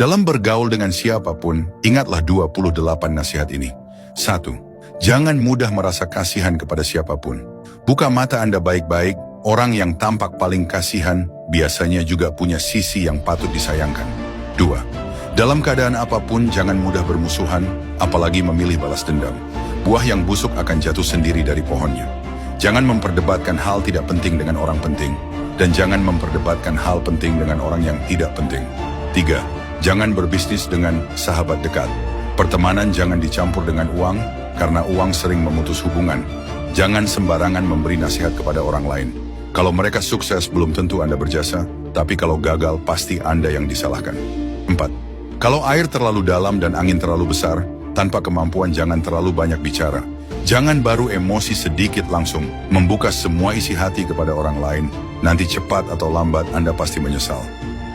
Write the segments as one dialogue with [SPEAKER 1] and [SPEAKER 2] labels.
[SPEAKER 1] Dalam bergaul dengan siapapun, ingatlah 28 nasihat ini. 1. Jangan mudah merasa kasihan kepada siapapun. Buka mata Anda baik-baik, orang yang tampak paling kasihan biasanya juga punya sisi yang patut disayangkan. 2. Dalam keadaan apapun, jangan mudah bermusuhan, apalagi memilih balas dendam. Buah yang busuk akan jatuh sendiri dari pohonnya. Jangan memperdebatkan hal tidak penting dengan orang penting, dan jangan memperdebatkan hal penting dengan orang yang tidak penting. 3. Jangan berbisnis dengan sahabat dekat. Pertemanan jangan dicampur dengan uang, karena uang sering memutus hubungan. Jangan sembarangan memberi nasihat kepada orang lain. Kalau mereka sukses, belum tentu Anda berjasa, tapi kalau gagal, pasti Anda yang disalahkan. 4. Kalau air terlalu dalam dan angin terlalu besar, tanpa kemampuan jangan terlalu banyak bicara. Jangan baru emosi sedikit langsung membuka semua isi hati kepada orang lain. Nanti cepat atau lambat Anda pasti menyesal.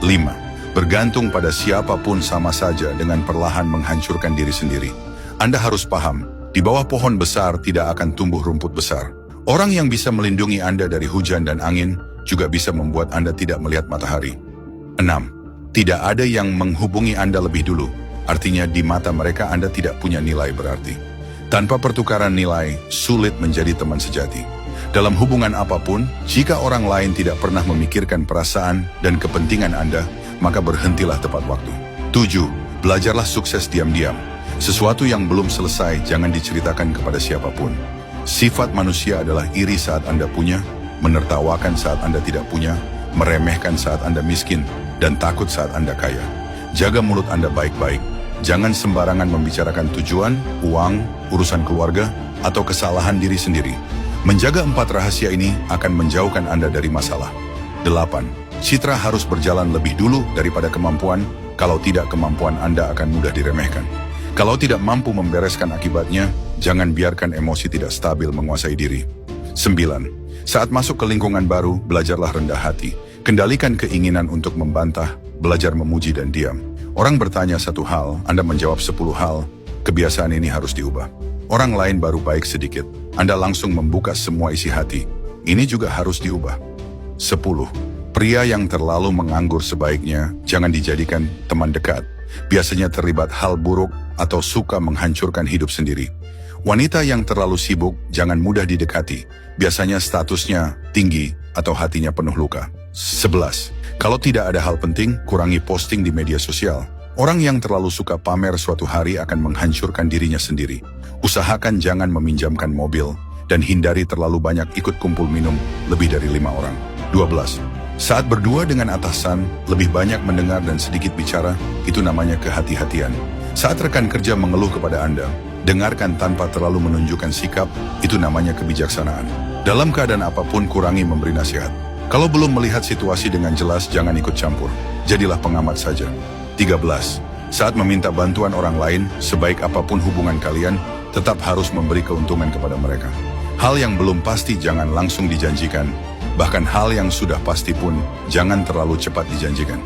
[SPEAKER 1] 5. Bergantung pada siapapun sama saja dengan perlahan menghancurkan diri sendiri. Anda harus paham, di bawah pohon besar tidak akan tumbuh rumput besar. Orang yang bisa melindungi Anda dari hujan dan angin juga bisa membuat Anda tidak melihat matahari. 6. Tidak ada yang menghubungi Anda lebih dulu. Artinya di mata mereka Anda tidak punya nilai berarti. Tanpa pertukaran nilai, sulit menjadi teman sejati. Dalam hubungan apapun, jika orang lain tidak pernah memikirkan perasaan dan kepentingan Anda, maka berhentilah tepat waktu. 7. Belajarlah sukses diam-diam. Sesuatu yang belum selesai jangan diceritakan kepada siapapun. Sifat manusia adalah iri saat Anda punya, menertawakan saat Anda tidak punya, meremehkan saat Anda miskin, dan takut saat Anda kaya. Jaga mulut Anda baik-baik. Jangan sembarangan membicarakan tujuan, uang, urusan keluarga, atau kesalahan diri sendiri. Menjaga 4 rahasia ini akan menjauhkan Anda dari masalah. 8. Citra harus berjalan lebih dulu daripada kemampuan, kalau tidak kemampuan Anda akan mudah diremehkan. Kalau tidak mampu membereskan akibatnya, jangan biarkan emosi tidak stabil menguasai diri. 9. Saat masuk ke lingkungan baru, belajarlah rendah hati. Kendalikan keinginan untuk membantah, belajar memuji dan diam. Orang bertanya satu hal, Anda menjawab 10 hal. Kebiasaan ini harus diubah. Orang lain baru baik sedikit, Anda langsung membuka semua isi hati. Ini juga harus diubah. 10. Pria yang terlalu menganggur sebaiknya jangan dijadikan teman dekat. Biasanya terlibat hal buruk atau suka menghancurkan hidup sendiri. Wanita yang terlalu sibuk jangan mudah didekati. Biasanya statusnya tinggi atau hatinya penuh luka. 11. Kalau tidak ada hal penting, kurangi posting di media sosial. Orang yang terlalu suka pamer suatu hari akan menghancurkan dirinya sendiri. Usahakan jangan meminjamkan mobil, dan hindari terlalu banyak ikut kumpul minum lebih dari 5 orang. 12. Saat berdua dengan atasan, lebih banyak mendengar dan sedikit bicara, itu namanya kehati-hatian. Saat rekan kerja mengeluh kepada Anda, dengarkan tanpa terlalu menunjukkan sikap, itu namanya kebijaksanaan. Dalam keadaan apapun, kurangi memberi nasihat. Kalau belum melihat situasi dengan jelas, jangan ikut campur. Jadilah pengamat saja. 13. Saat meminta bantuan orang lain, sebaik apapun hubungan kalian, tetap harus memberi keuntungan kepada mereka. Hal yang belum pasti jangan langsung dijanjikan. Bahkan hal yang sudah pasti pun, jangan terlalu cepat dijanjikan.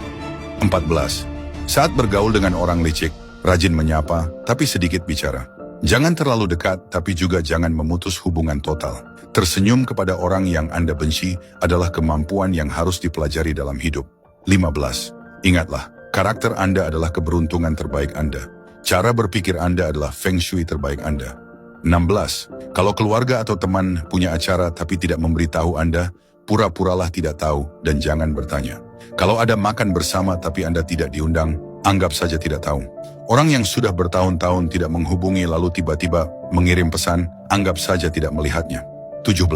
[SPEAKER 1] 14. Saat bergaul dengan orang licik, rajin menyapa, tapi sedikit bicara. Jangan terlalu dekat, tapi juga jangan memutus hubungan total. Tersenyum kepada orang yang Anda benci adalah kemampuan yang harus dipelajari dalam hidup. 15. Ingatlah, karakter Anda adalah keberuntungan terbaik Anda. Cara berpikir Anda adalah feng shui terbaik Anda. 16. Kalau keluarga atau teman punya acara tapi tidak memberitahu Anda, pura-puralah tidak tahu dan jangan bertanya. Kalau ada makan bersama tapi Anda tidak diundang, anggap saja tidak tahu. Orang yang sudah bertahun-tahun tidak menghubungi lalu tiba-tiba mengirim pesan, anggap saja tidak melihatnya. 17.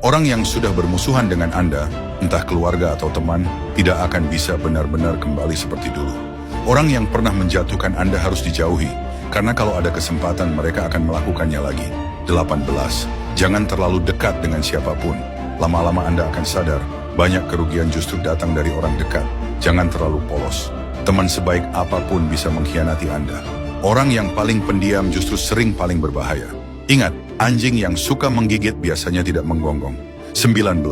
[SPEAKER 1] Orang yang sudah bermusuhan dengan Anda, entah keluarga atau teman, tidak akan bisa benar-benar kembali seperti dulu. Orang yang pernah menjatuhkan Anda harus dijauhi, karena kalau ada kesempatan mereka akan melakukannya lagi. 18. Jangan terlalu dekat dengan siapapun. Lama-lama Anda akan sadar, banyak kerugian justru datang dari orang dekat. Jangan terlalu polos. Teman sebaik apapun bisa mengkhianati Anda. Orang yang paling pendiam justru sering paling berbahaya. Ingat, anjing yang suka menggigit biasanya tidak menggonggong. 19.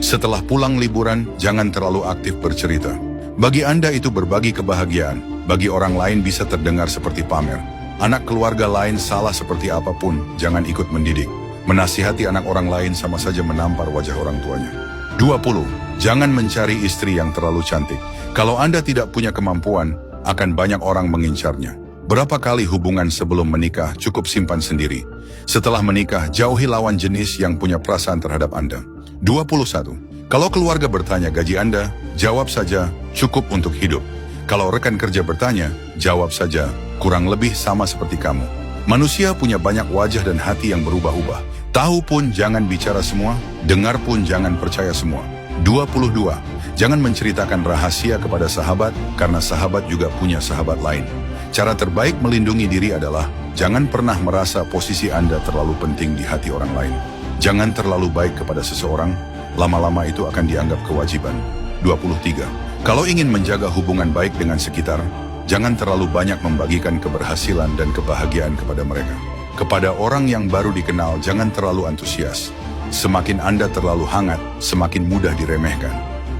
[SPEAKER 1] Setelah pulang liburan, jangan terlalu aktif bercerita. Bagi Anda itu berbagi kebahagiaan, bagi orang lain bisa terdengar seperti pamer. Anak keluarga lain salah seperti apapun, jangan ikut mendidik. Menasihati anak orang lain sama saja menampar wajah orang tuanya. 20. Jangan mencari istri yang terlalu cantik. Kalau Anda tidak punya kemampuan, akan banyak orang mengincarnya. Berapa kali hubungan sebelum menikah cukup simpan sendiri. Setelah menikah, jauhi lawan jenis yang punya perasaan terhadap Anda. 21. Kalau keluarga bertanya gaji Anda, jawab saja, cukup untuk hidup. Kalau rekan kerja bertanya, jawab saja, kurang lebih sama seperti kamu. Manusia punya banyak wajah dan hati yang berubah-ubah. Tahu pun jangan bicara semua, dengar pun jangan percaya semua. 22. Jangan menceritakan rahasia kepada sahabat, karena sahabat juga punya sahabat lain. Cara terbaik melindungi diri adalah, jangan pernah merasa posisi Anda terlalu penting di hati orang lain. Jangan terlalu baik kepada seseorang, lama-lama itu akan dianggap kewajiban. 23. Kalau ingin menjaga hubungan baik dengan sekitar, jangan terlalu banyak membagikan keberhasilan dan kebahagiaan kepada mereka. Kepada orang yang baru dikenal, jangan terlalu antusias. Semakin Anda terlalu hangat, semakin mudah diremehkan.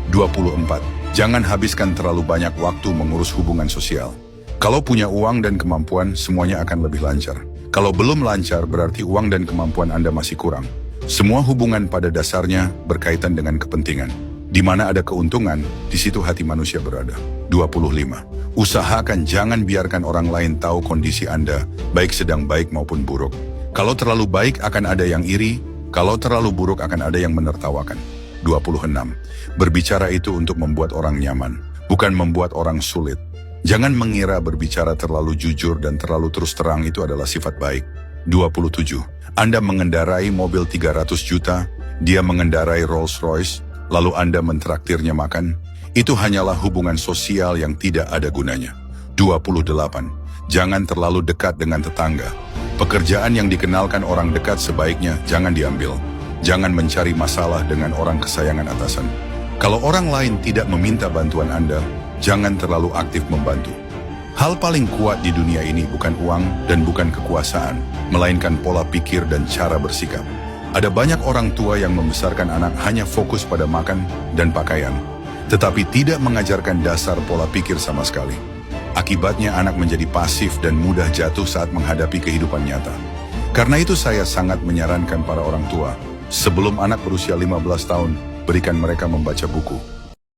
[SPEAKER 1] 24. Jangan habiskan terlalu banyak waktu mengurus hubungan sosial. Kalau punya uang dan kemampuan, semuanya akan lebih lancar. Kalau belum lancar, berarti uang dan kemampuan Anda masih kurang. Semua hubungan pada dasarnya berkaitan dengan kepentingan. Di mana ada keuntungan, di situ hati manusia berada. 25. Usahakan jangan biarkan orang lain tahu kondisi Anda, baik sedang baik maupun buruk. Kalau terlalu baik akan ada yang iri, kalau terlalu buruk akan ada yang menertawakan. 26. Berbicara itu untuk membuat orang nyaman, bukan membuat orang sulit. Jangan mengira berbicara terlalu jujur dan terlalu terus terang itu adalah sifat baik. 27. Anda mengendarai mobil 300 juta, dia mengendarai Rolls Royce, lalu Anda mentraktirnya makan. Itu hanyalah hubungan sosial yang tidak ada gunanya. 28. Jangan terlalu dekat dengan tetangga. Pekerjaan yang dikenalkan orang dekat sebaiknya jangan diambil. Jangan mencari masalah dengan orang kesayangan atasan. Kalau orang lain tidak meminta bantuan Anda, jangan terlalu aktif membantu. Hal paling kuat di dunia ini bukan uang dan bukan kekuasaan, melainkan pola pikir dan cara bersikap. Ada banyak orang tua yang membesarkan anak hanya fokus pada makan dan pakaian, tetapi tidak mengajarkan dasar pola pikir sama sekali. Akibatnya anak menjadi pasif dan mudah jatuh saat menghadapi kehidupan nyata. Karena itu saya sangat menyarankan para orang tua, sebelum anak berusia 15 tahun, berikan mereka membaca buku.